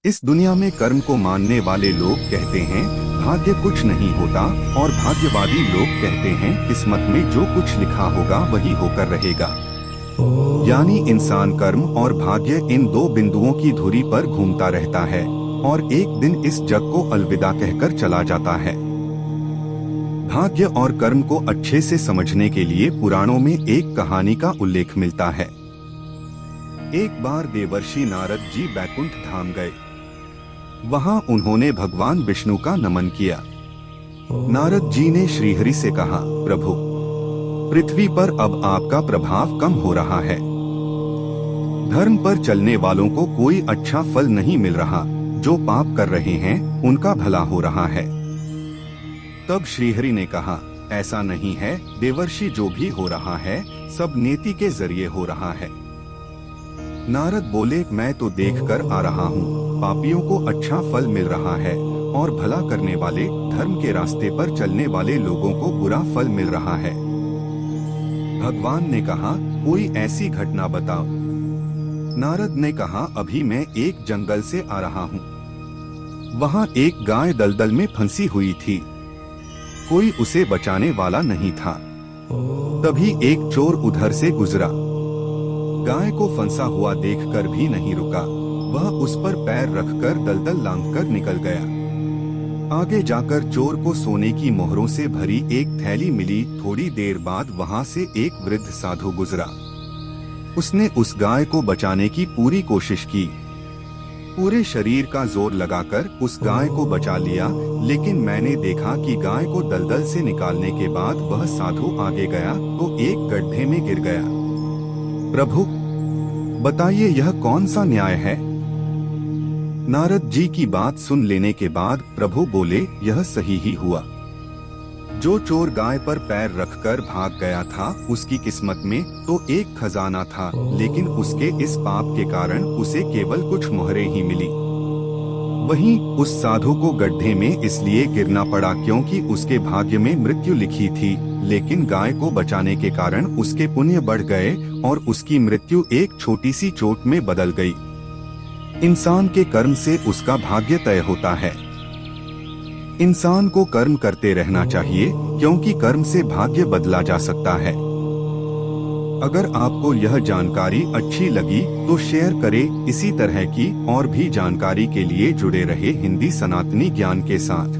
इस दुनिया में कर्म को मानने वाले लोग कहते हैं भाग्य कुछ नहीं होता, और भाग्यवादी लोग कहते हैं किस्मत में जो कुछ लिखा होगा वही होकर रहेगा। यानी इंसान कर्म और भाग्य इन दो बिंदुओं की धुरी पर घूमता रहता है और एक दिन इस जग को अलविदा कहकर चला जाता है। भाग्य और कर्म को अच्छे से समझने के लिए पुराणों में एक कहानी का उल्लेख मिलता है। एक बार देवर्षि नारद जी बैकुंठ धाम गए। वहां उन्होंने भगवान विष्णु का नमन किया। नारद जी ने श्रीहरि से कहा, प्रभु, पृथ्वी पर अब आपका प्रभाव कम हो रहा है। धर्म पर चलने वालों को कोई अच्छा फल नहीं मिल रहा, जो पाप कर रहे हैं उनका भला हो रहा है। तब श्रीहरि ने कहा, ऐसा नहीं है देवर्षि, जो भी हो रहा है सब नेति के जरिए हो रहा है। नारद बोले, मैं तो देखकर आ रहा हूँ, पापियों को अच्छा फल मिल रहा है और भला करने वाले, धर्म के रास्ते पर चलने वाले लोगों को बुरा फल मिल रहा है। भगवान ने कहा, कोई ऐसी घटना बताओ। नारद ने कहा, अभी मैं एक जंगल से आ रहा हूँ। वहाँ एक गाय दलदल में फंसी हुई थी। कोई उसे बचाने वाला नहीं था। तभी एक चोर उधर से गुजरा। गाय को फंसा हुआ देखकर भी नहीं रुका, वह उस पर पैर रखकर दलदल लांघकर निकल गया। आगे जाकर चोर को सोने की मोहरों से भरी एक थैली मिली। थोड़ी देर बाद वहां से एक वृद्ध साधु गुजरा। उसने उस गाय को बचाने की पूरी कोशिश की। पूरे शरीर का जोर लगाकर उस गाय को बचा लिया, लेकिन मैंने देखा कि गाय को दलदल से निकालने के बाद वह साधु आगे गया तो एक गड्ढे में गिर गया। प्रभु, बताइए यह कौन सा न्याय है? नारद जी की बात सुन लेने के बाद प्रभु बोले, यह सही ही हुआ। जो चोर गाय पर पैर रखकर भाग गया था, उसकी किस्मत में तो एक खजाना था, लेकिन उसके इस पाप के कारण उसे केवल कुछ मोहरें ही मिली। वहीं उस साधु को गड्ढे में इसलिए गिरना पड़ा क्योंकि उसके भाग्य में मृत्यु लिखी थी, लेकिन गाय को बचाने के कारण उसके पुण्य बढ़ गए और उसकी मृत्यु एक छोटी सी चोट में बदल गई। इंसान के कर्म से उसका भाग्य तय होता है। इंसान को कर्म करते रहना चाहिए, क्योंकि कर्म से भाग्य बदला जा सकता है। अगर आपको यह जानकारी अच्छी लगी तो शेयर करें। इसी तरह की और भी जानकारी के लिए जुड़े रहे हिंदी सनातनी ज्ञान के साथ।